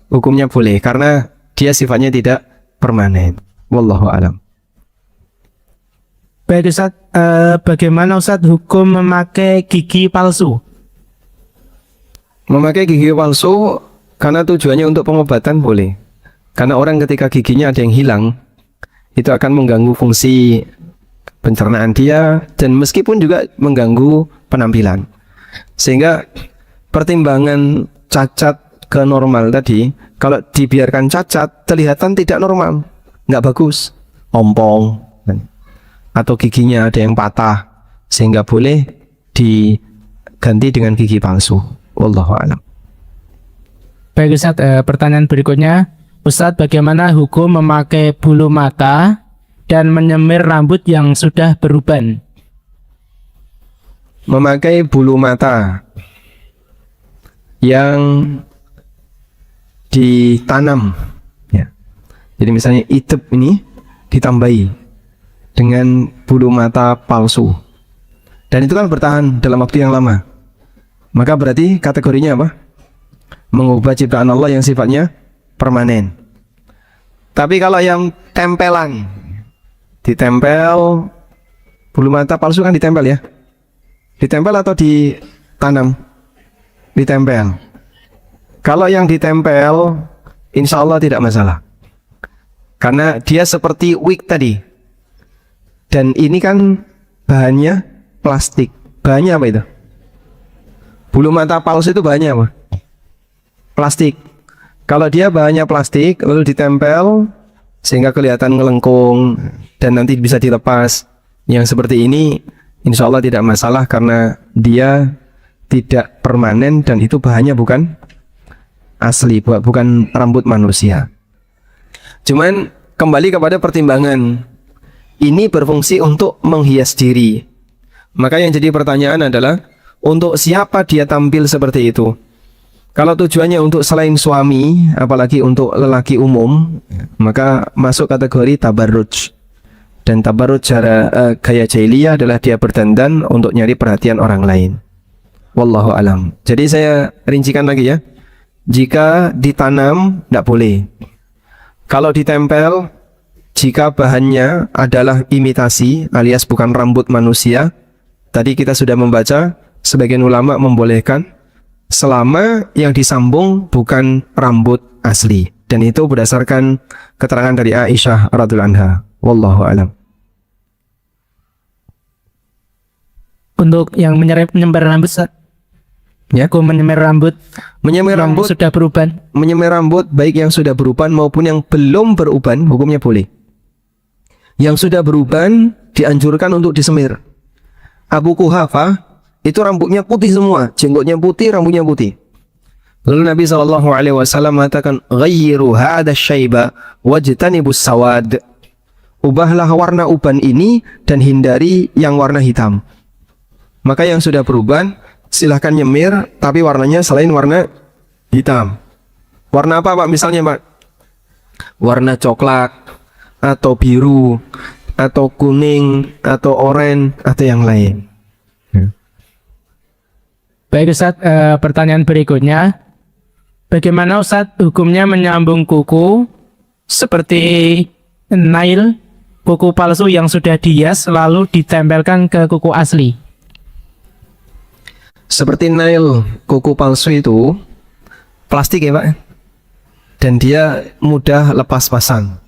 hukumnya boleh karena dia sifatnya tidak permanen. Wallahu a'lam. Baik Ustaz, bagaimana Ustaz hukum memakai gigi palsu? Memakai gigi palsu karena tujuannya untuk pengobatan boleh. Karena orang ketika giginya ada yang hilang, itu akan mengganggu fungsi pencernaan dia dan meskipun juga mengganggu penampilan. Sehingga pertimbangan cacat ke normal tadi, kalau dibiarkan cacat kelihatan tidak normal, nggak bagus, ompong atau giginya ada yang patah, sehingga boleh diganti dengan gigi palsu. Wallahu a'lam. Baik Ustaz, pertanyaan berikutnya, Ustaz, bagaimana hukum memakai bulu mata dan menyemir rambut yang sudah beruban? Memakai bulu mata yang ditanam, ya. Jadi misalnya itep ini ditambahi dengan bulu mata palsu, dan itu kan bertahan dalam waktu yang lama, maka berarti kategorinya apa? Mengubah ciptaan Allah yang sifatnya permanen. Tapi kalau yang tempelan, ditempel, bulu mata palsu kan ditempel ya, ditempel atau ditanam? Ditempel. Kalau yang ditempel, insya Allah tidak masalah, karena dia seperti wig tadi. Dan ini kan bahannya plastik. Bahannya apa itu? Bulu mata palsu itu bahannya apa? Plastik. Kalau dia bahannya plastik lalu ditempel sehingga kelihatan ngelengkung dan nanti bisa dilepas, yang seperti ini insya Allah tidak masalah karena dia tidak permanen dan itu bahannya bukan asli, bukan rambut manusia. Cuman kembali kepada pertimbangan. Ini berfungsi untuk menghias diri. Maka yang jadi pertanyaan adalah, untuk siapa dia tampil seperti itu? Kalau tujuannya untuk selain suami, apalagi untuk lelaki umum, maka masuk kategori tabarruj. Dan tabarruj cara gaya jahiliyah adalah dia berdandan untuk nyari perhatian orang lain. Wallahu alam. Jadi saya rincikan lagi ya. Jika ditanam, tidak boleh. Kalau ditempel, jika bahannya adalah imitasi alias bukan rambut manusia, tadi kita sudah membaca, sebagian ulama membolehkan selama yang disambung bukan rambut asli. Dan itu berdasarkan keterangan dari Aisyah radhiyallahu anha. Wallahu alam. Untuk yang menyemir rambut, Ustaz. Ya, Menyemir rambut menyemir yang rambut, sudah beruban. menyemir rambut baik yang sudah beruban maupun yang belum beruban, hukumnya boleh. Yang sudah beruban dianjurkan untuk disemir. Abu Quhafah itu rambutnya putih semua, jenggotnya putih, rambutnya putih. Lalu Nabi SAW mengatakan, "Ghayyiru hadha syaiba wajtanibus sawad." Ubahlah warna uban ini dan hindari yang warna hitam. Maka yang sudah beruban silahkan nyemir, tapi warnanya selain warna hitam. Warna apa Pak misalnya Pak? Warna coklat, atau biru, atau kuning, atau oranye, atau yang lain. Baik Ustaz, pertanyaan berikutnya. Bagaimana Ustaz hukumnya menyambung kuku seperti nail, kuku palsu yang sudah dihias lalu ditempelkan ke kuku asli? Seperti nail, kuku palsu itu plastik ya Pak. Dan dia mudah lepas pasang.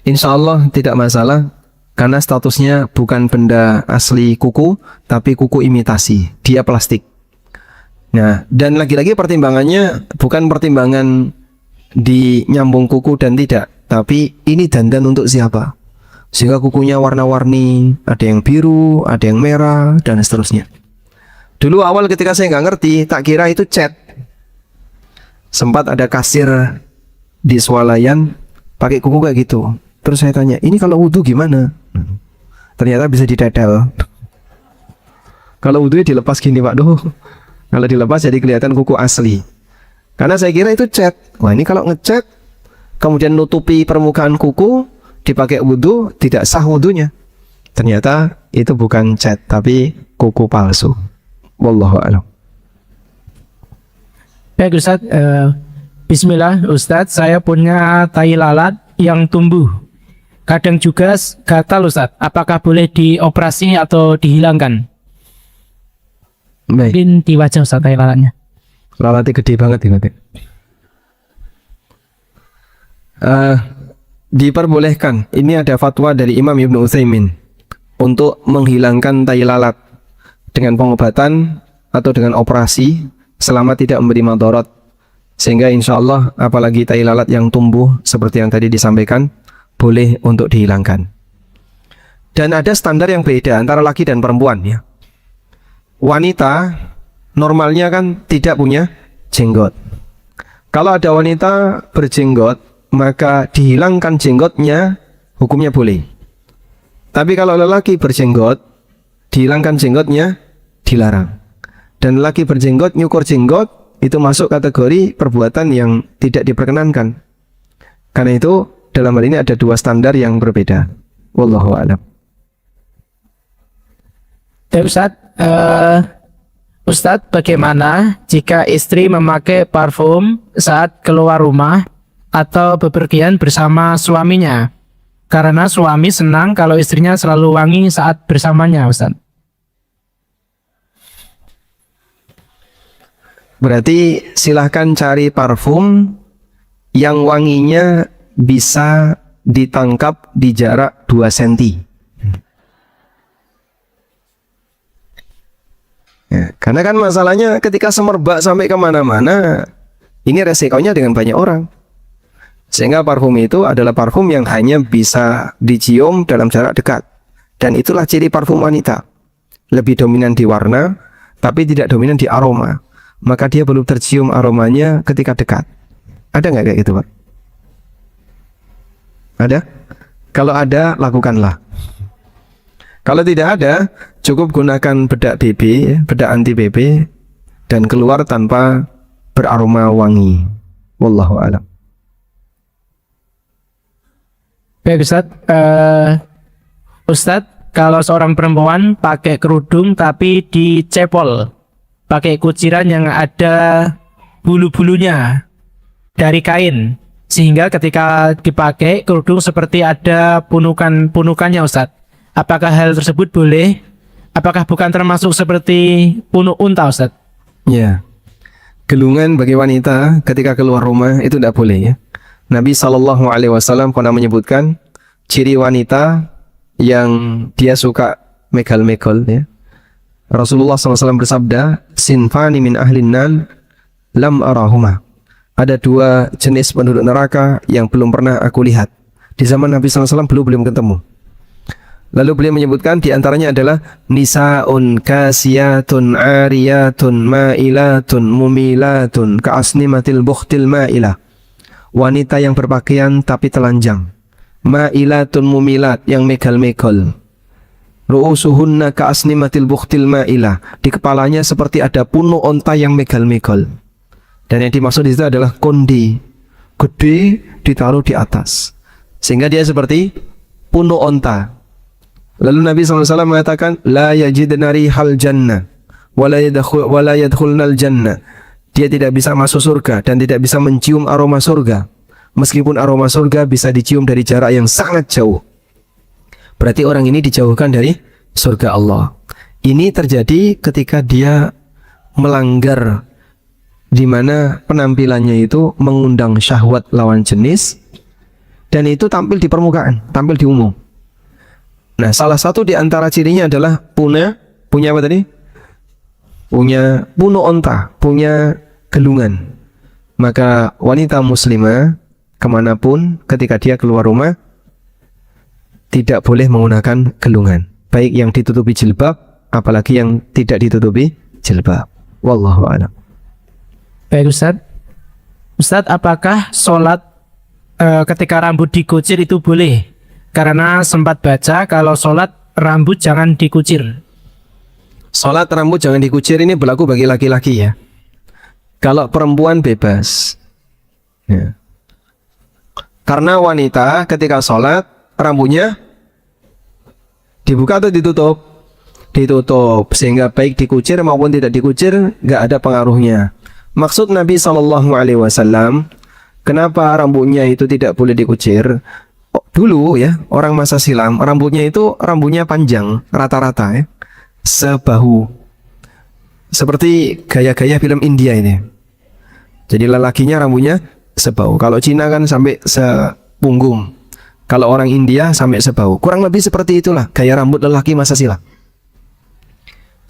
Insya Allah tidak masalah, karena statusnya bukan benda asli kuku, tapi kuku imitasi, dia plastik. Nah, dan lagi-lagi pertimbangannya bukan pertimbangan di nyambung kuku dan tidak, tapi ini dandan untuk siapa, sehingga kukunya warna-warni, ada yang biru, ada yang merah, dan seterusnya. Dulu awal ketika saya nggak ngerti, tak kira itu cat. Sempat ada kasir di swalayan pakai kuku kayak gitu. Terus saya tanya, ini kalau wudhu gimana? Ternyata bisa didedel. Kalau wudhu dilepas gini Pak, doh. Kalau dilepas jadi kelihatan kuku asli. Karena saya kira itu cat. Wah ini kalau ngecat, kemudian nutupi permukaan kuku, dipakai wudhu, tidak sah wudhunya. Ternyata itu bukan cat, tapi kuku palsu. Wallahu a'lam. Baik Ustaz, bismillah Ustaz, saya punya tai lalat yang tumbuh. Kadang juga gatal Ustaz, apakah boleh dioperasi atau dihilangkan? Baik. Mungkin di wajah Ustaz tai lalatnya. Lalatnya gede banget ini. Diperbolehkan. Ini ada fatwa dari Imam Ibnu Utsaimin untuk menghilangkan tai lalat dengan pengobatan atau dengan operasi selama tidak memberi madarat. Sehingga insya Allah apalagi tai lalat yang tumbuh seperti yang tadi disampaikan boleh untuk dihilangkan. Dan ada standar yang beda antara laki dan perempuan ya. Wanita normalnya kan tidak punya jenggot. Kalau ada wanita berjenggot, maka dihilangkan jenggotnya hukumnya boleh. Tapi kalau lelaki berjenggot, dihilangkan jenggotnya dilarang. Dan lelaki berjenggot, nyukur jenggot, itu masuk kategori perbuatan yang tidak diperkenankan. Karena itu dalam hal ini ada dua standar yang berbeda. Wallahu a'lam. Ustadz, bagaimana jika istri memakai parfum saat keluar rumah atau bepergian bersama suaminya? Karena suami senang kalau istrinya selalu wangi saat bersamanya, Ustadz. Berarti silahkan cari parfum yang wanginya bisa ditangkap di jarak 2 cm. Ya, karena kan masalahnya ketika semerbak sampai kemana-mana, ini resikonya dengan banyak orang. Sehingga parfum itu adalah parfum yang hanya bisa dicium dalam jarak dekat. Dan itulah ciri parfum wanita. Lebih dominan di warna, tapi tidak dominan di aroma. Maka dia belum tercium aromanya ketika dekat. Ada nggak kayak gitu Pak? Ada? Kalau ada, lakukanlah. Kalau tidak ada, cukup gunakan bedak BB, ya, bedak anti BB, dan keluar tanpa beraroma wangi. Wallahu a'lam. Baik Ustadz, Ustadz, kalau seorang perempuan pakai kerudung tapi dicepol, pakai kuciran yang ada bulu-bulunya dari kain, sehingga ketika dipakai kerudung seperti ada punukannya Ustadz. Apakah hal tersebut boleh? Apakah bukan termasuk seperti punuk unta Ustadz? Ya, gelungan bagi wanita ketika keluar rumah itu tidak boleh ya. Nabi SAW pernah menyebutkan ciri wanita yang dia suka megal-megal ya. Rasulullah SAW bersabda, sinfani min ahlin nar lam arahuma. Ada dua jenis penduduk neraka yang belum pernah aku lihat. Di zaman Nabi SAW belum ketemu. Lalu beliau menyebutkan di antaranya adalah nisaun kasiyatun ariyatun ma'ilatun mumilatun ka'asnimatil bukhtil ma'ilah. Wanita yang berpakaian tapi telanjang. Ma'ilatun mumilat, yang megal-megal. Ru'usuhunna ka'asnimatil bukhtil ma'ilah. Di kepalanya seperti ada punuk onta yang megal-megal. Dan yang dimaksud di situ adalah kondi, gede ditaruh di atas, sehingga dia seperti punuk onta. Lalu Nabi SAW mengatakan, la yajidna rihal jannah, wala yadkhulnal jannah. Dia tidak bisa masuk surga dan tidak bisa mencium aroma surga, meskipun aroma surga bisa dicium dari jarak yang sangat jauh. Berarti orang ini dijauhkan dari surga Allah. Ini terjadi ketika dia melanggar, di mana penampilannya itu mengundang syahwat lawan jenis, dan itu tampil di permukaan, tampil di umum. Nah, salah satu di antara cirinya adalah punya apa tadi? Punya punuk onta, punya gelungan. Maka wanita muslimah kemanapun ketika dia keluar rumah tidak boleh menggunakan gelungan, baik yang ditutupi jilbab, apalagi yang tidak ditutupi jilbab. Wallahu a'lam. Baik Ustadz, Ustadz, apakah sholat ketika rambut dikucir itu boleh? Karena sempat baca kalau sholat rambut jangan dikucir. Sholat rambut jangan dikucir ini berlaku bagi laki-laki ya. Kalau perempuan bebas ya. Karena wanita ketika sholat rambutnya dibuka atau ditutup? Ditutup, sehingga baik dikucir maupun tidak dikucir nggak ada pengaruhnya. Maksud Nabi SAW, kenapa rambutnya itu tidak boleh dikucir? Dulu ya, orang masa silam, rambutnya panjang, rata-rata ya, sebahu. Seperti gaya-gaya film India ini. Jadi lelakinya rambutnya sebahu. Kalau Cina kan sampai sepunggung. Kalau orang India sampai sebahu. Kurang lebih seperti itulah gaya rambut lelaki masa silam.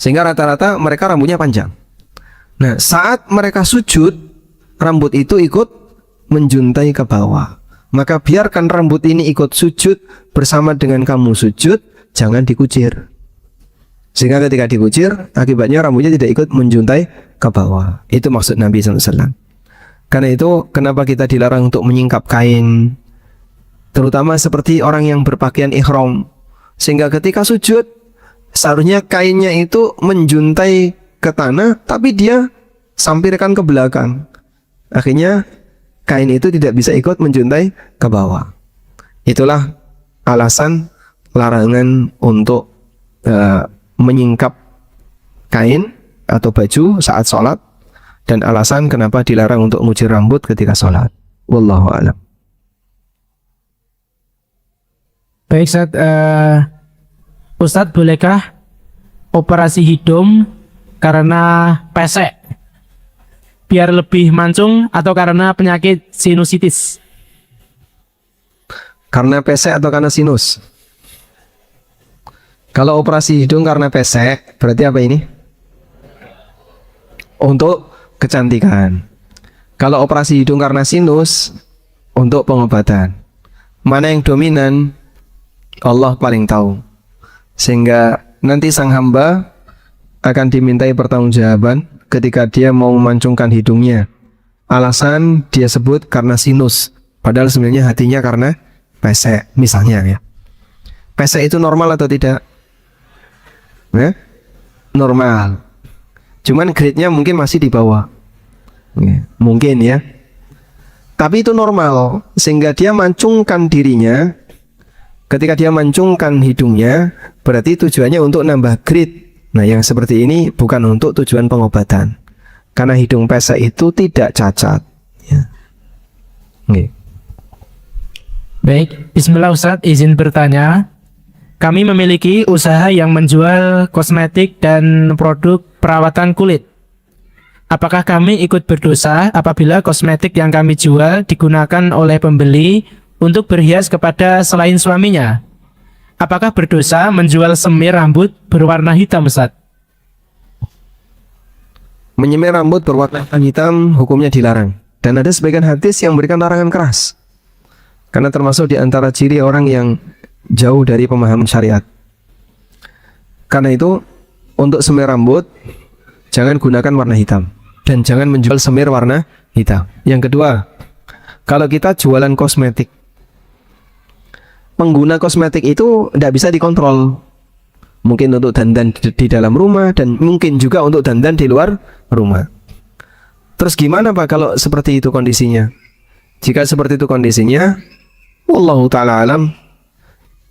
Sehingga rata-rata mereka rambutnya panjang. Nah, saat mereka sujud, rambut itu ikut menjuntai ke bawah. Maka biarkan rambut ini ikut sujud bersama dengan kamu sujud, jangan dikucir. Sehingga ketika dikucir, akibatnya rambutnya tidak ikut menjuntai ke bawah. Itu maksud Nabi SAW. Karena itu, kenapa kita dilarang untuk menyingkap kain, terutama seperti orang yang berpakaian ihram. Sehingga ketika sujud, seharusnya kainnya itu menjuntai ke tanah, tapi dia sampirkan ke belakang. Akhirnya kain itu tidak bisa ikut menjuntai ke bawah. Itulah alasan larangan untuk menyingkap kain atau baju saat sholat, dan alasan kenapa dilarang untuk mengucir rambut ketika sholat. Wallahu a'lam. Baik Ustadz, Ustadz, bolehkah operasi hidung karena pesek biar lebih mancung atau karena penyakit sinusitis? Karena pesek atau karena sinus? Kalau operasi hidung karena pesek, berarti apa ini? Untuk kecantikan. Kalau operasi hidung karena sinus, untuk pengobatan. Mana yang dominan? Allah paling tahu. Sehingga nanti sang hamba akan dimintai pertanggungjawaban ketika dia mau memancungkan hidungnya. Alasan dia sebut karena sinus, padahal sebenarnya hatinya karena pesek misalnya ya. Pesek itu normal atau tidak? Ya? Normal. Cuman grade-nya mungkin masih di bawah. Ya, mungkin ya. Tapi itu normal, sehingga dia mancungkan dirinya. Ketika dia mancungkan hidungnya, berarti tujuannya untuk nambah grade. Nah, yang seperti ini bukan untuk tujuan pengobatan. Karena hidung pesek itu tidak cacat. Ya. Oke. Baik, bismillah Ustadz, izin bertanya. Kami memiliki usaha yang menjual kosmetik dan produk perawatan kulit. Apakah kami ikut berdosa apabila kosmetik yang kami jual digunakan oleh pembeli untuk berhias kepada selain suaminya? Apakah berdosa menjual semir rambut berwarna hitam, Ustaz? Menyemir rambut berwarna hitam hukumnya dilarang. Dan ada sebagian hadis yang memberikan larangan keras. Karena termasuk di antara ciri orang yang jauh dari pemahaman syariat. Karena itu, untuk semir rambut, jangan gunakan warna hitam. Dan jangan menjual semir warna hitam. Yang kedua, kalau kita jualan kosmetik, pengguna kosmetik itu tidak bisa dikontrol. Mungkin untuk dandan di dalam rumah dan mungkin juga untuk dandan di luar rumah. Terus gimana Pak kalau seperti itu kondisinya? Jika seperti itu kondisinya, wallahu ta'ala alam,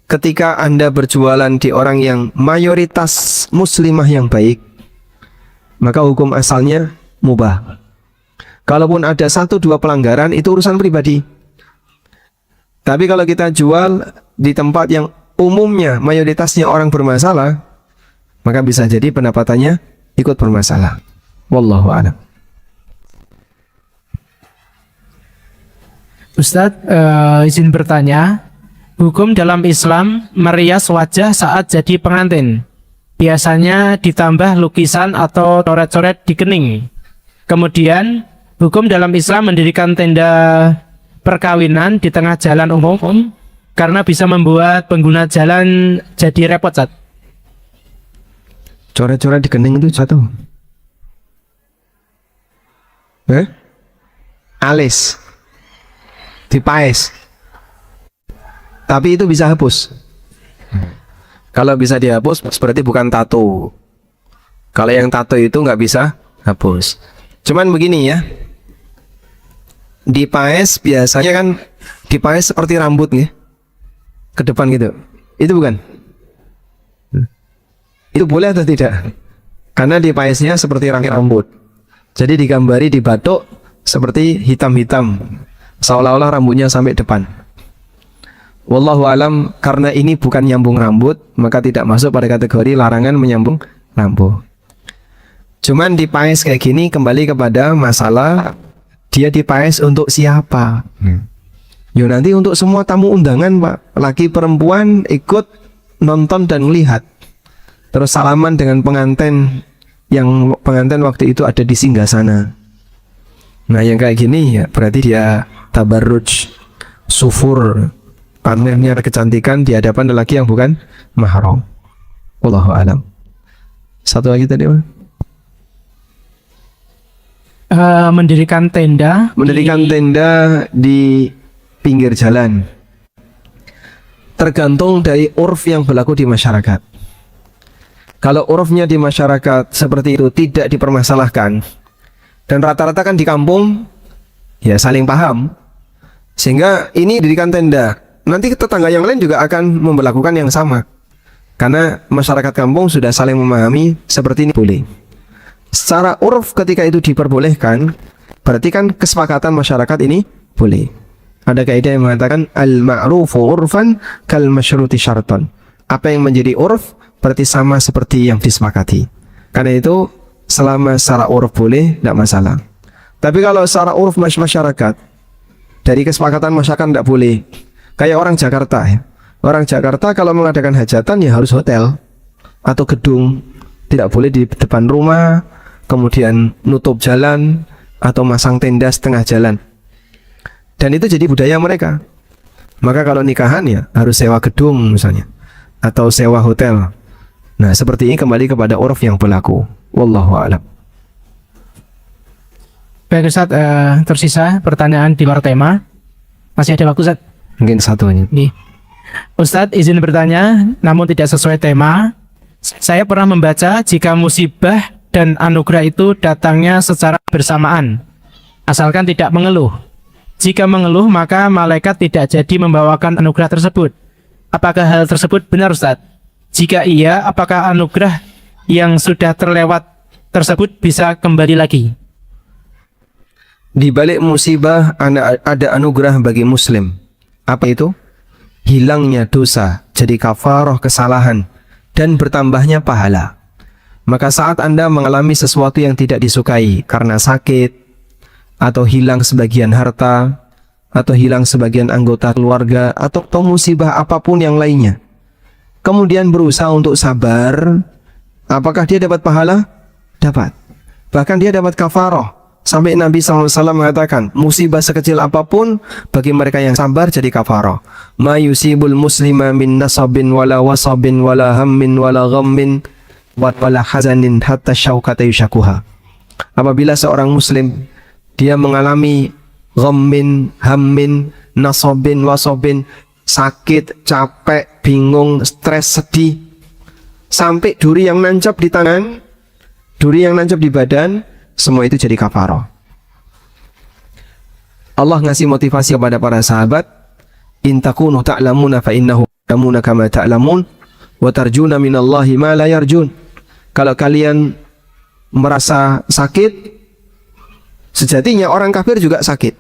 ketika Anda berjualan di orang yang mayoritas muslimah yang baik, maka hukum asalnya mubah. Kalaupun ada 1-2 pelanggaran, itu urusan pribadi. Tapi kalau kita jual di tempat yang umumnya mayoritasnya orang bermasalah, maka bisa jadi pendapatannya ikut bermasalah. Wallahu a'lam. Ustadz, izin bertanya, hukum dalam Islam merias wajah saat jadi pengantin. Biasanya ditambah lukisan atau coret-coret di kening. Kemudian, hukum dalam Islam mendirikan tenda perkawinan di tengah jalan umum karena bisa membuat pengguna jalan jadi repot, Ustadz. Coret-coret di kening itu satu. Alis. Dipaes. Tapi itu bisa hapus. Kalau bisa dihapus berarti bukan tato. Kalau yang tato itu nggak bisa hapus. Cuman begini ya, dipaes biasanya kan dipaes seperti rambut ya, ke depan gitu. Itu bukan? Itu boleh atau tidak? Karena dipaesnya seperti rambut. Jadi digambari di batuk seperti hitam-hitam, seolah-olah rambutnya sampai depan. Wallahu alam, karena ini bukan nyambung rambut, maka tidak masuk pada kategori larangan menyambung rambut. Cuman dipaes kayak gini kembali kepada masalah dia dipaes untuk siapa. Yo nanti untuk semua tamu undangan Pak, laki perempuan ikut nonton dan melihat. Terus salaman dengan pengantin yang pengantin waktu itu ada di singgasana. Nah yang kayak gini ya berarti dia tabarruj, sufur, pamernya kecantikan di hadapan lelaki yang bukan mahram. Wallahu alam. Satu lagi tadi Pak. Mendirikan tenda di pinggir jalan. Tergantung dari urf yang berlaku di masyarakat. Kalau urfnya di masyarakat seperti itu tidak dipermasalahkan, dan rata-rata kan di kampung ya saling paham, sehingga ini didirikan tenda, nanti tetangga yang lain juga akan memperlakukan yang sama, karena masyarakat kampung sudah saling memahami seperti ini boleh. Secara urf ketika itu diperbolehkan, berarti kan kesepakatan masyarakat ini boleh. Ada kaidah yang mengatakan al-ma'rufu urfan kal masyruti syarton. Apa yang menjadi urf berarti sama seperti yang disepakati. Karena itu selama secara urf boleh, tidak masalah. Tapi kalau secara urf masyarakat, dari kesepakatan masyarakat tidak boleh. Kayak orang Jakarta ya. Orang Jakarta kalau mengadakan hajatan ya harus hotel atau gedung. Tidak boleh di depan rumah, kemudian nutup jalan atau masang tenda setengah jalan. Dan itu jadi budaya mereka. Maka kalau nikahan ya harus sewa gedung misalnya, atau sewa hotel. Nah seperti ini kembali kepada urf yang berlaku. Wallahu a'lam. Baik Ustaz, tersisa pertanyaan di luar tema. Masih ada waktu Ustaz? Mungkin satu ini. Nih. Ustadz izin bertanya, namun tidak sesuai tema. Saya pernah membaca jika musibah dan anugerah itu datangnya secara bersamaan, asalkan tidak mengeluh. Jika mengeluh, maka malaikat tidak jadi membawakan anugerah tersebut. Apakah hal tersebut benar, Ustadz? Jika iya, apakah anugerah yang sudah terlewat tersebut bisa kembali lagi? Di balik musibah ada anugerah bagi muslim. Apa itu? Hilangnya dosa, jadi kafarah kesalahan, dan bertambahnya pahala. Maka saat Anda mengalami sesuatu yang tidak disukai karena sakit, atau hilang sebagian harta, atau hilang sebagian anggota keluarga, atau musibah apapun yang lainnya, kemudian berusaha untuk sabar, apakah dia dapat pahala? Dapat. Bahkan dia dapat kafarah. Sampai Nabi SAW mengatakan, musibah sekecil apapun bagi mereka yang sabar jadi kafarah. Ma yusibul muslima min nasabin wala wasabin wala hammin wala ghammin wala hazanin hatta syaukata yushakuha. Apabila seorang muslim dia mengalami ghammin, hammin, nasabin, wasabin, sakit, capek, bingung, stres, sedih, sampai duri yang nancap di tangan, duri yang nancap di badan, semua itu jadi kafarah. Allah ngasih motivasi kepada para sahabat, in takunu ta'lamuna fa innahu ya'lamuna kama ta'lamun wa tarjuna minallahi ma la yarjun. Kalau kalian merasa sakit, sejatinya orang kafir juga sakit,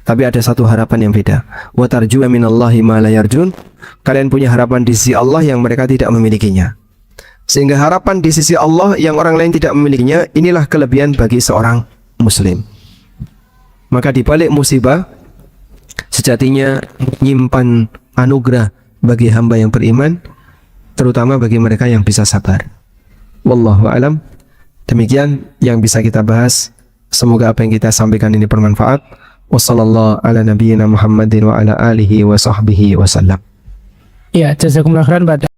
tapi ada satu harapan yang beda. Wa tarjuna minallahi ma la yarjun. Kalian punya harapan di sisi Allah yang mereka tidak memilikinya. Sehingga harapan di sisi Allah yang orang lain tidak memilikinya, inilah kelebihan bagi seorang muslim. Maka di balik musibah, sejatinya menyimpan anugerah bagi hamba yang beriman, terutama bagi mereka yang bisa sabar. Wallahu a'lam. Demikian yang bisa kita bahas. Semoga apa yang kita sampaikan ini bermanfaat. Wassallallahu ala nabiyyina Muhammadin wa ala alihi wa sahbihi wasallam. Ya, jazakumullah khairan.